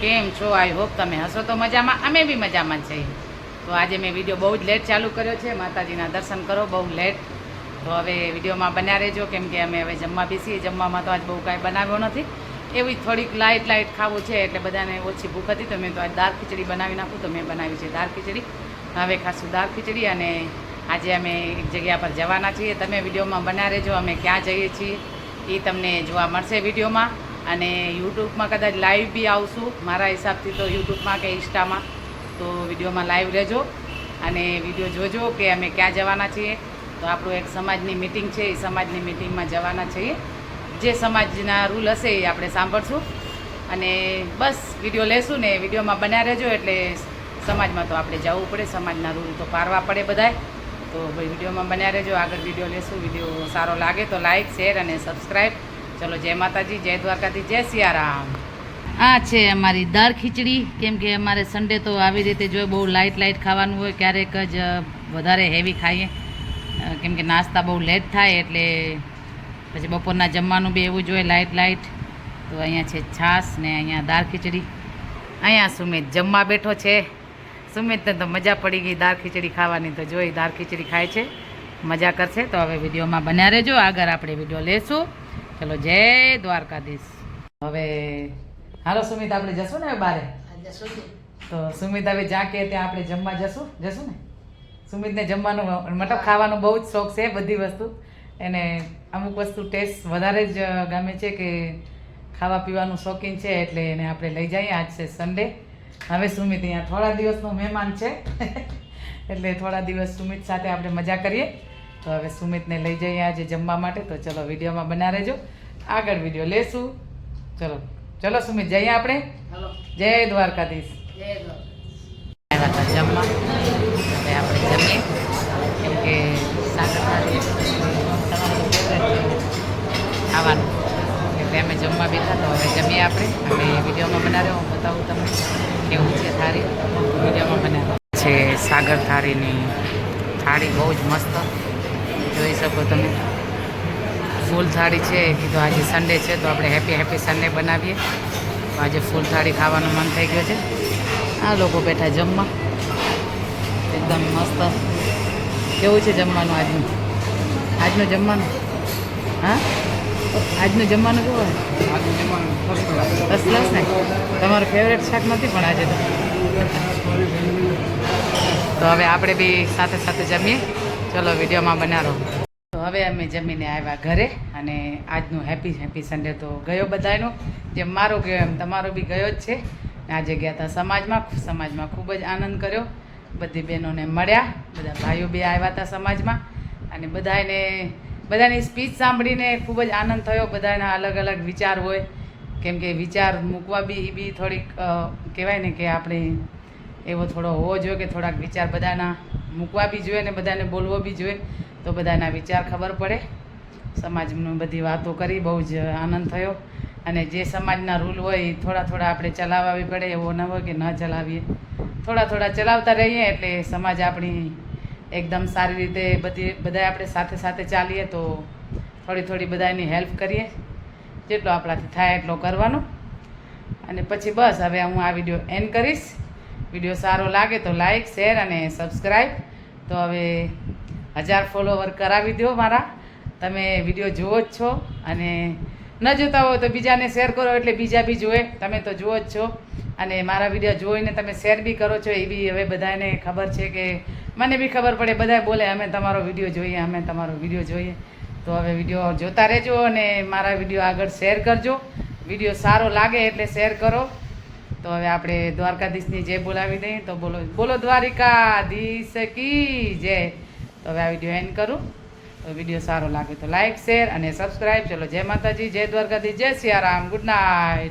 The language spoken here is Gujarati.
કેમ છો? આઈ હોપ તમે હશો તો મજામાં, અમે બી મજામાં છીએ. તો આજે મેં વિડીયો બહુ જ લેટ ચાલુ કર્યો છે. માતાજીના દર્શન કરો બહુ લેટ. તો હવે વિડીયોમાં બન્યા રહેજો, કેમ કે અમે હવે જમવા બેસીએ. જમવામાં તો આજ બહુ કાંઈ બનાવ્યો નથી, એવી થોડીક લાઇટ ખાવું છે, એટલે બધાને ઓછી ભૂખ હતી. તો મેં તો આજ દાળ ખીચડી બનાવી નાખું. તો મેં બનાવી છે દાળ ખીચડી. હવે ખાસું દાળ ખીચડી. અને આજે અમે એક જગ્યા પર જવાના છીએ. તમે વિડીયોમાં બન્યા રહેજો. અમે ક્યાં જઈએ છીએ એ તમને જોવા મળશે વિડીયોમાં. અને યુટ્યુબમાં કદાચ લાઈવ બી આવશું મારા હિસાબથી, તો યુટ્યુબમાં કે ઇન્સ્ટામાં. તો વિડીયોમાં લાઈવ રહેજો અને વિડીયો જોજો કે અમે ક્યાં જવાના છીએ. તો આપણું એક સમાજની મિટિંગ છે, એ સમાજની મિટિંગમાં જવાના છીએ. જે સમાજના રૂલ હશે એ આપણે સાંભળશું અને બસ વિડીયો લેશું ને વિડીયોમાં બન્યા રહેજો. એટલે સમાજમાં તો આપણે જવું પડે, સમાજના રૂલ તો પાળવા પડે બધાય. તો ભાઈ વિડીયોમાં બન્યા રહેજો. આગળ વિડીયો લેશું. વિડીયો સારો લાગે તો લાઈક, શેર અને સબસ્ક્રાઈબ. ચલો, જય માતાજી, જય દ્વારકાથી, જય સિયારામ. આ છે અમારી દાળ ખીચડી. કેમ કે અમારે સન્ડે તો આવી રીતે જો બહુ લાઇટ ખાવાનું હોય, ક્યારેક જ વધારે હેવી ખાઈએ, કેમ કે નાસ્તા બહુ લેટ થાય. એટલે પછી બપોરના જમવાનું બી એવું જોઈએ લાઇટ. તો અહીંયા છે છાશ ને અહીંયા દાળ ખીચડી. અહીંયા સુમિત જમવા બેઠો છે. સુમિતને તો મજા પડી ગઈ દાળ ખીચડી ખાવાની. તો જોઈ દાળ ખીચડી ખાય છે, મજા કરશે. તો હવે વિડીયોમાં બન્યા રહેજો. આગળ આપણે વિડીયો લેશું. ચલો, જય દ્વારકાધીશ. હવે હાલો સુમિત, આપણે જશું ને હવે બારે? તો સુમિત હવે જ્યાં કે ત્યાં આપણે જમવા જશું ને. સુમિતને જમવાનું મતલબ ખાવાનું બહુ જ શોખ છે, બધી વસ્તુ. એને અમુક વસ્તુ ટેસ્ટ વધારે જ ગમે છે, કે ખાવા પીવાનું શોખીન છે. એટલે એને આપણે લઈ જઈએ. આજ છે સન્ડે. હવે સુમિત અહીંયા થોડા દિવસનો મહેમાન છે એટલે થોડા દિવસ સુમિત સાથે આપણે મજા કરીએ. તો હવે સુમિતને લઈ જઈએ આજે જમવા માટે. તો ચલો, વિડીયોમાં બના રહેજો. આગળ વિડીયો લેશું. ચલો સુમિત, જઈએ આપણે. જય દ્વારકાધીશ. આવ્યા હતા જમવા. હવે આપણે જમીએ, કેમ કે સાગર ખાવાનું એટલે અમે જમવા બેઠા. તો હવે જમીએ આપણે. અને વિડીયોમાં બનાવ્યો હું બતાવું તમને કેવું છે થાળી. વિડીયોમાં બનાવ્યો છે સાગર થાળીની થાળી, બહુ જ મસ્ત જોઈ શકો તમે. ફૂલ થાળી છે. કીધું આજે સન્ડે છે તો આપણે હેપી સન્ડે બનાવીએ. તો આજે ફૂલ થાળી ખાવાનું મન થઈ ગયો છે. આ લોકો બેઠા જમવા. એકદમ મસ્ત. કેવું છે જમવાનું આજનું જમવાનું? હા, આજનું જમવાનું કેવું હોય? ફર્સ્ટ ક્લાસ ને. તમારું ફેવરેટ શાક નથી પણ આજે તો હવે આપણે બી સાથે જમીએ. ચલો, વિડીયોમાં બનાવો. તો હવે અમે જમીને આવ્યા ઘરે. અને આજનું હેપી સન્ડે તો ગયો બધાનો. જેમ મારો ગયો એમ તમારો બી ગયો જ છે. આજે ગયા હતા સમાજમાં ખૂબ જ આનંદ કર્યો. બધી બહેનોને મળ્યા, બધા ભાઈઓ બી આવ્યા હતા સમાજમાં. અને બધાની સ્પીચ સાંભળીને ખૂબ જ આનંદ થયો. બધાના અલગ અલગ વિચાર હોય, કેમ કે વિચાર મૂકવા બી એ બી થોડીક કહેવાય ને કે આપણે એવો થોડો હોવો જોઈએ કે થોડાક વિચાર બધાના મૂકવા બી જોઈએ ને બધાને બોલવો બી જોઈએ. તો બધાના વિચાર ખબર પડે. સમાજની બધી વાતો કરી, બહુ જ આનંદ થયો. અને જે સમાજના રૂલ હોય એ થોડા આપણે ચલાવવી પડે. એવો ન હોય કે ન ચલાવીએ, થોડા ચલાવતા રહીએ. એટલે સમાજ આપણી એકદમ સારી રીતે બધા આપણે સાથે ચાલીએ. તો થોડી બધાની હેલ્પ કરીએ. જેટલો આપણાથી થાય એટલો કરવાનો. અને પછી બસ હવે હું આ વિડીયો એન્ડ કરીશ. વિડીયો સારો લાગે તો લાઈક, શેર અને સબસ્ક્રાઈબ. તો હવે 1000 ફોલોવર કરાવી દો મારા. તમે વિડીયો જુઓ જ છો અને ન જોતા હોય તો બીજાને શેર કરો, એટલે બીજા બી જોવે. તમે તો જુઓ જ છો અને મારા વિડીયો જોઈને તમે શેર બી કરો છો. એ બી હવે બધાને ખબર છે, કે મને બી ખબર પડે. બધા બોલે અમે તમારો વિડીયો જોઈએ. તો હવે વિડીયો જોતા રહેજો અને મારા વિડીયો આગળ શેર કરજો. વિડીયો સારો લાગે એટલે શેર કરો. તો હવે આપણે દ્વારકાધીશની જય બોલાવી દઈએ. તો બોલો દ્વારિકાધીશ કી જય. તો હવે આ વિડીયો એન્ડ કરું. તો વિડીયો સારો લાગે તો લાઈક, શેર અને સબસ્ક્રાઈબ. ચલો, જય માતાજી, જય દ્વારકાધીશ, જય સિયારામ. Good night.